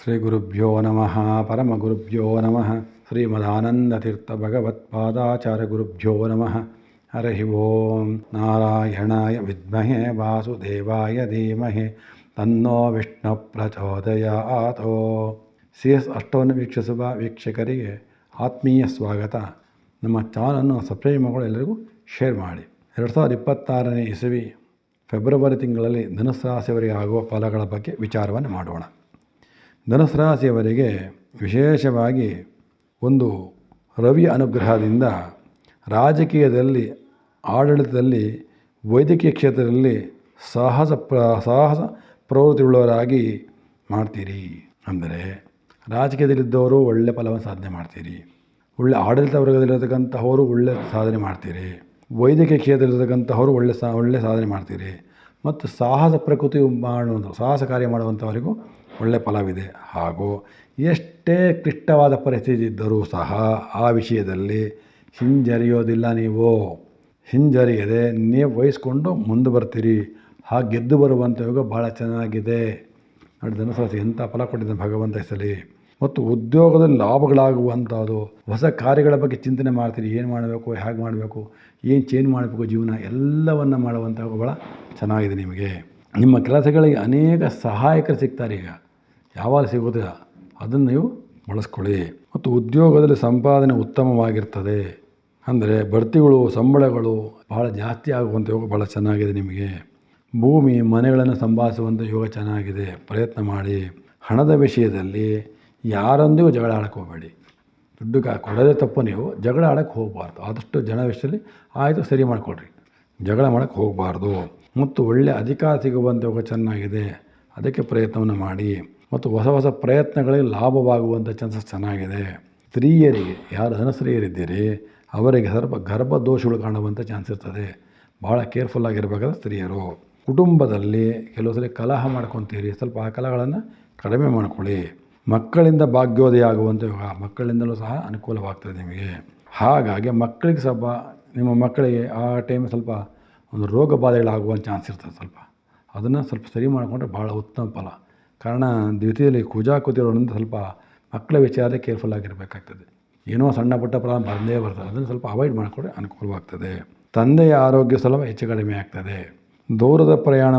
ಶ್ರೀ ಗುರುಭ್ಯೋ ನಮಃ ಪರಮಗುರುಭ್ಯೋ ನಮಃ ಶ್ರೀಮದಾನಂದತೀರ್ಥಭಗವತ್ಪಾದಾಚಾರ್ಯ ಗುರುಭ್ಯೋ ನಮಃ ಹರಿ ಓಂ ನಾರಾಯಣಾಯ ವಿದ್ಮಹೇ ವಾಸುದೇವಾಯ ಧೀಮಹಿ ತನ್ನೋ ವಿಷ್ಣು ಪ್ರಚೋದಯಾತ್. CS ಅಷ್ಟವನ್ನು ವೀಕ್ಷಿಸುವ ವೀಕ್ಷಕರಿಗೆ ಆತ್ಮೀಯ ಸ್ವಾಗತ. ನಮ್ಮ ಚಾನಲನ್ನು ಸಬ್ಸ್ಕ್ರೈಬ್ ಮಾಡಿಕೊಂಡು ಎಲ್ಲರಿಗೂ ಶೇರ್ ಮಾಡಿ. 2026ನೇ ಇಸವಿ ಫೆಬ್ರವರಿ ತಿಂಗಳಲ್ಲಿ ಧನುಸ್ಸು ರಾಶಿಯವರಿಗೆ ಆಗುವ ಫಲಗಳ ಬಗ್ಗೆ ವಿಚಾರವನ್ನು ಮಾಡೋಣ. ಧನುಸ್ಸು ರಾಶಿಯವರಿಗೆ ವಿಶೇಷವಾಗಿ ಒಂದು ರವಿಯ ಅನುಗ್ರಹದಿಂದ ರಾಜಕೀಯದಲ್ಲಿ, ಆಡಳಿತದಲ್ಲಿ, ವೈದ್ಯಕೀಯ ಕ್ಷೇತ್ರದಲ್ಲಿ ಸಾಹಸ ಪ್ರವೃತ್ತಿಯುಳ್ಳವರಾಗಿ ಮಾಡ್ತೀರಿ. ಅಂದರೆ ರಾಜಕೀಯದಲ್ಲಿದ್ದವರು ಒಳ್ಳೆಯ ಫಲವನ್ನು ಸಾಧನೆ ಮಾಡ್ತೀರಿ, ಒಳ್ಳೆಯ ಆಡಳಿತ ವರ್ಗದಲ್ಲಿರತಕ್ಕಂಥವರು ಒಳ್ಳೆಯ ಸಾಧನೆ ಮಾಡ್ತೀರಿ, ವೈದ್ಯಕೀಯ ಕ್ಷೇತ್ರದಲ್ಲಿರತಕ್ಕಂಥವರು ಒಳ್ಳೆಯ ಸಾಧನೆ ಮಾಡ್ತೀರಿ, ಮತ್ತು ಸಾಹಸ ಪ್ರಕೃತಿ ಮಾಡುವಂಥ ಸಾಹಸ ಕಾರ್ಯ ಮಾಡುವಂಥವರಿಗೂ ಒಳ್ಳೆಯ ಫಲವಿದೆ. ಹಾಗೂ ಎಷ್ಟೇ ಕ್ಲಿಷ್ಟವಾದ ಪರಿಸ್ಥಿತಿ ಇದ್ದರೂ ಸಹ ಆ ವಿಷಯದಲ್ಲಿ ಹಿಂಜರಿಯೋದಿಲ್ಲ. ನೀವು ಹಿಂಜರಿಯದೆ ನೀವು ವಹಿಸ್ಕೊಂಡು ಮುಂದೆ ಬರ್ತೀರಿ. ಹಾಗೆ ಗೆದ್ದು ಬರುವಂಥ ಯೋಗ ಭಾಳ ಚೆನ್ನಾಗಿದೆ. ನೋಡಿ, ಧನುಸ್ಸು ರಾಶಿ ಎಂಥ ಫಲ ಕೊಟ್ಟಿದ್ದಾನೆ ಭಗವಂತ ಹೆಸಲಿ. ಮತ್ತು ಉದ್ಯೋಗದಲ್ಲಿ ಲಾಭಗಳಾಗುವಂಥದ್ದು, ಹೊಸ ಕಾರ್ಯಗಳ ಬಗ್ಗೆ ಚಿಂತನೆ ಮಾಡ್ತೀರಿ. ಏನು ಮಾಡಬೇಕು, ಹೇಗೆ ಮಾಡಬೇಕು, ಏನು ಚೇಂಜ್ ಮಾಡಬೇಕು, ಜೀವನ ಎಲ್ಲವನ್ನು ಮಾಡುವಂಥ ಭಾಳ ಚೆನ್ನಾಗಿದೆ ನಿಮಗೆ. ನಿಮ್ಮ ಕೆಲಸಗಳಿಗೆ ಅನೇಕ ಸಹಾಯಕರು ಸಿಗ್ತಾರೆ. ಈಗ ಯಾವಾಗ ಸಿಗೋದಿಲ್ಲ, ಅದನ್ನು ನೀವು ಬಳಸ್ಕೊಳ್ಳಿ. ಮತ್ತು ಉದ್ಯೋಗದಲ್ಲಿ ಸಂಪಾದನೆ ಉತ್ತಮವಾಗಿರ್ತದೆ. ಅಂದರೆ ಬಡ್ತಿಗಳು, ಸಂಬಳಗಳು ಭಾಳ ಜಾಸ್ತಿ ಆಗುವಂಥ ಯೋಗ ಭಾಳ ಚೆನ್ನಾಗಿದೆ ನಿಮಗೆ. ಭೂಮಿ ಮನೆಗಳನ್ನು ಸಂಪಾದಿಸುವಂಥ ಯೋಗ ಚೆನ್ನಾಗಿದೆ. ಪ್ರಯತ್ನ ಮಾಡಿ. ಹಣದ ವಿಷಯದಲ್ಲಿ ಯಾರೊಂದಿಗೂ ಜಗಳ ಆಡೋಕ್ಕೆ ಹೋಗಬೇಡಿ. ದುಡ್ಡು ಕೊಡೋದೇ ತಪ್ಪು. ನೀವು ಜಗಳ ಆಡೋಕ್ಕೆ ಹೋಗಬಾರ್ದು. ಆದಷ್ಟು ಜನ ವಿಷಯದಲ್ಲಿ ಆಯಿತು ಸರಿ ಮಾಡಿಕೊಡ್ರಿ, ಜಗಳ ಮಾಡೋಕ್ಕೆ ಹೋಗಬಾರ್ದು. ಮತ್ತು ಒಳ್ಳೆಯ ಅಧಿಕಾರ ಸಿಗುವಂಥ ಯೋಗ ಚೆನ್ನಾಗಿದೆ. ಅದಕ್ಕೆ ಪ್ರಯತ್ನವನ್ನು ಮಾಡಿ. ಮತ್ತು ಹೊಸ ಹೊಸ ಪ್ರಯತ್ನಗಳಿಗೆ ಲಾಭವಾಗುವಂಥ ಚಾನ್ಸಸ್ ಚೆನ್ನಾಗಿದೆ. ಸ್ತ್ರೀಯರಿಗೆ, ಯಾರು ಧನಸ್ತ್ರೀಯರಿದ್ದೀರಿ ಅವರಿಗೆ ಸ್ವಲ್ಪ ಗರ್ಭದೋಷಗಳು ಕಾಣುವಂಥ ಚಾನ್ಸ್ ಇರ್ತದೆ. ಭಾಳ ಕೇರ್ಫುಲ್ಲಾಗಿರಬೇಕಾದ ಸ್ತ್ರೀಯರು. ಕುಟುಂಬದಲ್ಲಿ ಕೆಲವು ಸಲ ಕಲಹ ಮಾಡ್ಕೊತೀರಿ. ಸ್ವಲ್ಪ ಆ ಕಲಹಗಳನ್ನು ಕಡಿಮೆ ಮಾಡ್ಕೊಳ್ಳಿ. ಮಕ್ಕಳಿಂದ ಭಾಗ್ಯೋದಯ ಆಗುವಂಥ ಯೋಗ, ಮಕ್ಕಳಿಂದಲೂ ಸಹ ಅನುಕೂಲವಾಗ್ತದೆ ನಿಮಗೆ. ಹಾಗಾಗಿ ಮಕ್ಕಳಿಗೆ ಸ್ವಲ್ಪ, ನಿಮ್ಮ ಮಕ್ಕಳಿಗೆ ಆ ಟೈಮ್ ಸ್ವಲ್ಪ ಒಂದು ರೋಗ ಬಾಧೆಗಳಾಗುವಂಥ ಚಾನ್ಸ್ ಇರ್ತದೆ. ಸ್ವಲ್ಪ ಅದನ್ನು ಸ್ವಲ್ಪ ಸರಿ ಮಾಡಿಕೊಂಡ್ರೆ ಭಾಳ ಉತ್ತಮ ಫಲ. ಕಾರಣ ದ್ವಿತೀಯಲ್ಲಿ ಕುಜ ಕೂತಿರೋದ್ರಿಂದ ಸ್ವಲ್ಪ ಮಕ್ಕಳ ವಿಚಾರದಲ್ಲಿ ಕೇರ್ಫುಲ್ಲಾಗಿರಬೇಕಾಗ್ತದೆ. ಏನೋ ಸಣ್ಣ ಪುಟ್ಟ ಪ್ರಾಬ್ಲಮ್ ಬಂದೇ ಬರ್ತದೆ. ಅದನ್ನು ಸ್ವಲ್ಪ ಅವಾಯ್ಡ್ ಮಾಡಿಕೊಂಡ್ರೆ ಅನುಕೂಲವಾಗ್ತದೆ. ತಂದೆಯ ಆರೋಗ್ಯ ಸ್ವಲ್ಪ ಹೆಚ್ಚು ಕಡಿಮೆ ಆಗ್ತದೆ. ದೂರದ ಪ್ರಯಾಣ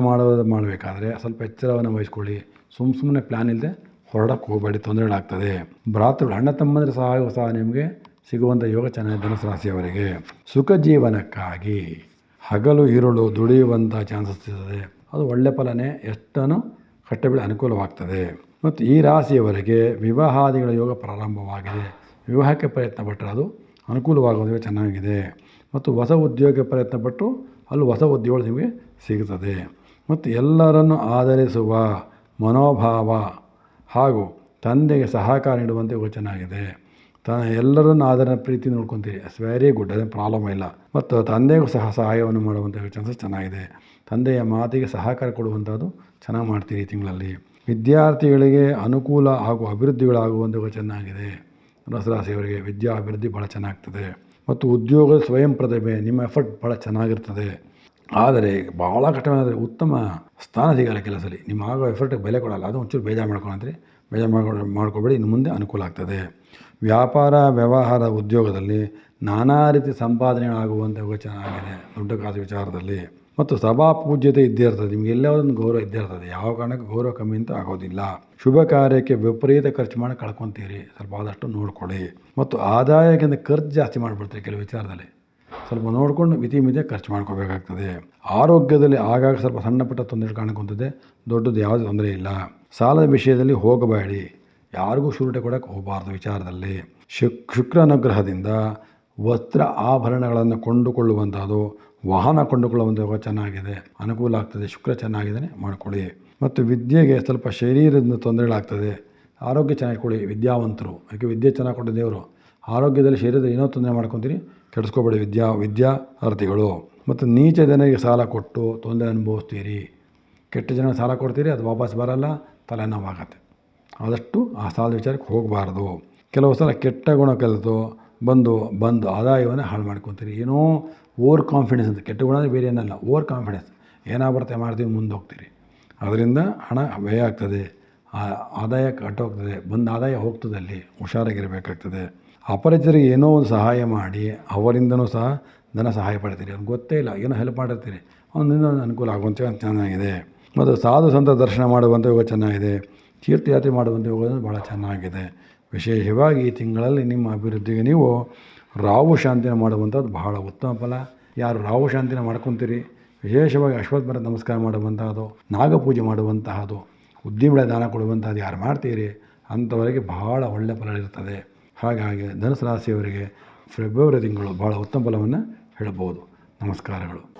ಮಾಡಬೇಕಾದ್ರೆ ಸ್ವಲ್ಪ ಎಚ್ಚರವನ್ನು ವಹಿಸ್ಕೊಳ್ಳಿ. ಸುಮ್ಮನೆ ಪ್ಲ್ಯಾನ್ ಇಲ್ಲದೆ ಹೊರಡಕ್ಕೆ ಹೋಗಬೇಡಿ, ತೊಂದರೆಗಳಾಗ್ತದೆ. ಭ್ರಾತೃಗಳು, ಅಣ್ಣ ತಮ್ಮಂದರೆ ಸಹ ನಿಮಗೆ ಸಿಗುವಂಥ ಯೋಗ ಚೆನ್ನಾಗಿ ಧನುಸ್ಸು ರಾಶಿಯವರಿಗೆ. ಸುಖ ಜೀವನಕ್ಕಾಗಿ ಹಗಲು ಇರುಳು ದುಡಿಯುವಂಥ ಚಾನ್ಸಸ್ ಇರ್ತದೆ. ಅದು ಒಳ್ಳೆ ಫಲನೇ. ಎಷ್ಟನ್ನು ಕಷ್ಟಬೀಳಿ ಅನುಕೂಲವಾಗ್ತದೆ. ಮತ್ತು ಈ ರಾಶಿಯವರಿಗೆ ವಿವಾಹಾದಿಗಳ ಯೋಗ ಪ್ರಾರಂಭವಾಗಿದೆ. ವಿವಾಹಕ್ಕೆ ಪ್ರಯತ್ನ ಪಟ್ಟರೆ ಅದು ಅನುಕೂಲವಾಗುವ ಚೆನ್ನಾಗಿದೆ. ಮತ್ತು ಹೊಸ ಉದ್ಯೋಗಕ್ಕೆ ಪ್ರಯತ್ನ ಪಟ್ಟು ಅಲ್ಲಿ ಹೊಸ ಉದ್ಯೋಗ ನಿಮಗೆ ಸಿಗುತ್ತದೆ. ಮತ್ತು ಎಲ್ಲರನ್ನು ಆಧರಿಸುವ ಮನೋಭಾವ ಹಾಗೂ ತಂದೆಗೆ ಸಹಕಾರ ನೀಡುವಂಥ ಯೋಗ ಚೆನ್ನಾಗಿದೆ. ಎಲ್ಲರನ್ನು ಆದರ ಪ್ರೀತಿ ನೋಡ್ಕೊತೀರಿ. ಇಟ್ಸ್ ವೆರಿ ಗುಡ್, ಅದೇನು ಪ್ರಾಬ್ಲಮ್ ಇಲ್ಲ. ಮತ್ತು ತಂದೆಗೂ ಸಹ ಸಹಾಯವನ್ನು ಮಾಡುವಂಥ ಚಾನ್ಸಸ್ ಚೆನ್ನಾಗಿದೆ. ತಂದೆಯ ಮಾತಿಗೆ ಸಹಕಾರ ಕೊಡುವಂಥದ್ದು ಚೆನ್ನಾಗಿ ಮಾಡ್ತೀರಿ ಈ ತಿಂಗಳಲ್ಲಿ. ವಿದ್ಯಾರ್ಥಿಗಳಿಗೆ ಅನುಕೂಲ ಹಾಗೂ ಅಭಿವೃದ್ಧಿಗಳಾಗುವಂಥ ಯೋಗ ಚೆನ್ನಾಗಿದೆ. ಧನುಸ್ಸು ರಾಶಿಯವರಿಗೆ ವಿದ್ಯಾ ಅಭಿವೃದ್ಧಿ ಭಾಳ ಚೆನ್ನಾಗ್ತದೆ. ಮತ್ತು ಉದ್ಯೋಗದ ಸ್ವಯಂ ಪ್ರತಿಭೆ, ನಿಮ್ಮ ಎಫರ್ಟ್ ಭಾಳ ಚೆನ್ನಾಗಿರ್ತದೆ. ಆದರೆ ಭಾಳ ಕಠಿಣವಾದರೆ ಉತ್ತಮ ಸ್ಥಾನ ಸಿಗಲ್ಲ ಕೆಲಸದಲ್ಲಿ. ನಿಮ್ಮ ಆಗೋ ಎಫರ್ಟಿಗೆ ಬೆಲೆ ಕೊಡಲ್ಲ. ಅದು ಒಂಚೂರು ಬೇಜಾರು ಮಾಡ್ಕೊಳಂತ್ರಿ. ಬೇಜಾರು ಮಾಡ್ಕೊಬೇಡಿ. ಇನ್ನು ಮುಂದೆ ಅನುಕೂಲ ಆಗ್ತದೆ. ವ್ಯಾಪಾರ ವ್ಯವಹಾರ ಉದ್ಯೋಗದಲ್ಲಿ ನಾನಾ ರೀತಿ ಸಂಪಾದನೆಗಳಾಗುವಂಥ ಯೋಗ ಚೆನ್ನಾಗಿದೆ ದುಡ್ಡು ಕಾಸು ವಿಚಾರದಲ್ಲಿ. ಮತ್ತು ಸಭಾ ಪೂಜ್ಯತೆ ಇದ್ದೇ ಇರ್ತದೆ. ನಿಮಗೆ ಎಲ್ಲೊಂದು ಗೌರವ ಇದ್ದೇ ಇರ್ತದೆ. ಯಾವ ಕಾರಣಕ್ಕೂ ಗೌರವ ಕಮ್ಮಿ ಅಂತ ಆಗೋದಿಲ್ಲ. ಶುಭ ಕಾರ್ಯಕ್ಕೆ ವಿಪರೀತ ಖರ್ಚು ಮಾಡಿ ಕಳ್ಕೊತೀರಿ. ಸ್ವಲ್ಪ ಆದಷ್ಟು ನೋಡ್ಕೊಳ್ಳಿ. ಮತ್ತು ಆದಾಯಕ್ಕಿಂತ ಖರ್ಚು ಜಾಸ್ತಿ ಮಾಡಿಬಿಡ್ತೀರಿ ಕೆಲವು ವಿಚಾರದಲ್ಲಿ. ಸ್ವಲ್ಪ ನೋಡಿಕೊಂಡು ಮಿತಿ ಖರ್ಚು ಮಾಡ್ಕೋಬೇಕಾಗ್ತದೆ. ಆರೋಗ್ಯದಲ್ಲಿ ಆಗಾಗ ಸ್ವಲ್ಪ ಸಣ್ಣ ಪುಟ್ಟ ತೊಂದರೆ ಕಾಣ್ಕೊತದೆ. ದೊಡ್ಡದು ಯಾವುದೇ ತೊಂದರೆ ಇಲ್ಲ. ಸಾಲದ ವಿಷಯದಲ್ಲಿ ಹೋಗಬೇಡಿ. ಯಾರಿಗೂ ಶೂರಿಟಿ ಕೊಡೋಕ್ಕೆ ಹೋಗಬಾರ್ದು ವಿಚಾರದಲ್ಲಿ. ಶುಕ್ರ ಅನುಗ್ರಹದಿಂದ ವಸ್ತ್ರ ಆಭರಣಗಳನ್ನು ಕೊಂಡುಕೊಳ್ಳುವಂಥದ್ದು, ವಾಹನ ಕೊಂಡುಕೊಳ್ಳುವಂಥ ಯೋಗ ಚೆನ್ನಾಗಿದೆ. ಅನುಕೂಲ ಆಗ್ತದೆ. ಶುಕ್ರ ಚೆನ್ನಾಗಿದ್ದಾನೆ, ಮಾಡ್ಕೊಳ್ಳಿ. ಮತ್ತು ವಿದ್ಯೆಗೆ ಸ್ವಲ್ಪ ಶರೀರದಿಂದ ತೊಂದರೆಗಳಾಗ್ತದೆ. ಆರೋಗ್ಯ ಚೆನ್ನಾಗಿಟ್ಕೊಳ್ಳಿ. ವಿದ್ಯಾವಂತರು, ಯಾಕೆ ವಿದ್ಯೆ ಚೆನ್ನಾಗಿ ಕೊಟ್ಟ ದೇವರು. ಆರೋಗ್ಯದಲ್ಲಿ ಶರೀರದ ಏನೋ ತೊಂದರೆ ಮಾಡ್ಕೊತೀರಿ, ಕೆಡಿಸ್ಕೋಬೇಡಿ ವಿದ್ಯಾರ್ಥಿಗಳು. ಮತ್ತು ನೀಚ ಜನರಿಗೆ ಸಾಲ ಕೊಟ್ಟು ತೊಂದರೆ ಅನುಭವಿಸ್ತೀರಿ. ಕೆಟ್ಟ ಜನ ಸಾಲ ಕೊಡ್ತೀರಿ, ಅದು ವಾಪಸ್ ಬರಲ್ಲ, ತಲೆನೋವಾಗತ್ತೆ. ಆದಷ್ಟು ಆ ಸಾಲದ ವಿಚಾರಕ್ಕೆ ಹೋಗಬಾರ್ದು. ಕೆಲವು ಸಲ ಕೆಟ್ಟ ಗುಣ ಕಲಿತು ಬಂದು ಆದಾಯವನ್ನು ಹಾಳು ಮಾಡ್ಕೊತೀರಿ. ಏನೋ ಓವರ್ ಕಾನ್ಫಿಡೆನ್ಸ್ ಅಂತ. ಕೆಟ್ಟ ಗುಣ ಅಂದರೆ ಬೇರೆ ಏನಲ್ಲ, ಓವರ್ ಕಾನ್ಫಿಡೆನ್ಸ್. ಏನಾಗ್ಬರುತ್ತೆ ಮಾಡ್ತೀವಿ, ಮುಂದೆ ಹೋಗ್ತೀರಿ. ಅದರಿಂದ ಹಣ ವ್ಯಯ ಆಗ್ತದೆ. ಆದಾಯ ಕಟ್ಟೋಗ್ತದೆ, ಬಂದ ಆದಾಯ ಹೋಗ್ತದೆ, ಅಲ್ಲಿ ಹುಷಾರಾಗಿರಬೇಕಾಗ್ತದೆ. ಅಪರಿಚಿತರಿಗೆ ಏನೋ ಒಂದು ಸಹಾಯ ಮಾಡಿ ಅವರಿಂದನೂ ಸಹ ಧನ ಸಹಾಯ ಪಡ್ತೀರಿ. ಅವ್ರಿಗೆ ಗೊತ್ತೇ ಇಲ್ಲ, ಏನೋ ಹೆಲ್ಪ್ ಮಾಡಿರ್ತೀರಿ, ಅವನಿಂದ ಅನುಕೂಲ ಆಗುವಂತೆ ಚೆನ್ನಾಗಿದೆ. ಮತ್ತು ಸಾಧು ಸಂತ ದರ್ಶನ ಮಾಡುವಂಥ ಯೋಗ ಚೆನ್ನಾಗಿದೆ. ತೀರ್ಥಯಾತ್ರೆ ಮಾಡುವಂಥ ಯೋಗ ಭಾಳ ಚೆನ್ನಾಗಿದೆ. ವಿಶೇಷವಾಗಿ ಈ ತಿಂಗಳಲ್ಲಿ ನಿಮ್ಮ ಅಭಿವೃದ್ಧಿಗೆ ನೀವು ರಾಹು ಶಾಂತಿನ ಮಾಡುವಂಥದ್ದು ಬಹಳ ಉತ್ತಮ ಫಲ. ಯಾರು ರಾಹು ಶಾಂತಿನ ಮಾಡ್ಕೊತೀರಿ, ವಿಶೇಷವಾಗಿ ಅಶ್ವತ್ಥಮರ ನಮಸ್ಕಾರ ಮಾಡುವಂತಹದ್ದು, ನಾಗಪೂಜೆ ಮಾಡುವಂತಹದ್ದು, ಉದ್ದಿಮೆಳೆ ದಾನ ಕೊಡುವಂಥದ್ದು ಯಾರು ಮಾಡ್ತೀರಿ ಅಂಥವರಿಗೆ ಬಹಳ ಒಳ್ಳೆಯ ಫಲ ಇರ್ತದೆ. ಹಾಗಾಗಿ ಧನುಸು ರಾಶಿಯವರಿಗೆ ಫೆಬ್ರವರಿ ತಿಂಗಳು ಭಾಳ ಉತ್ತಮ ಫಲವನ್ನು ಹೇಳ್ಬೋದು. ನಮಸ್ಕಾರಗಳು.